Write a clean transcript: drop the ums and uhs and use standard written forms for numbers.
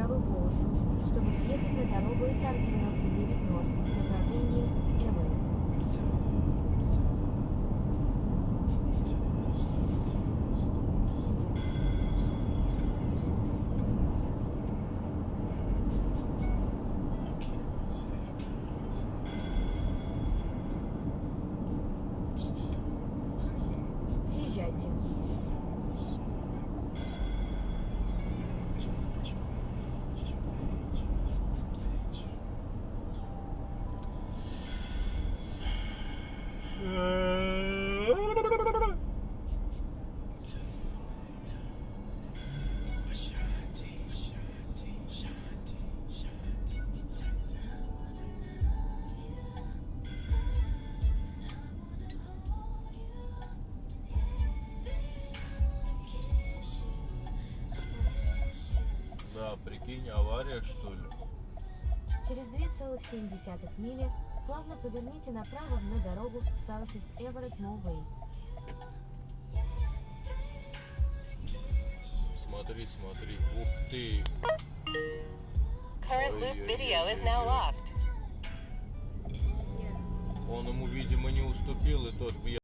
правую полосу, чтобы съехать на дорогу SR-99 North в направлении Эверетт. Съезжайте. Да, прикинь, авария что ли? Через 2,7 мили плавно поверните направо на дорогу Southeast Everett Mowway. Смотри, смотри, ух ты! Current loop video is now locked. Он ему, видимо, не уступил, и тот въехал.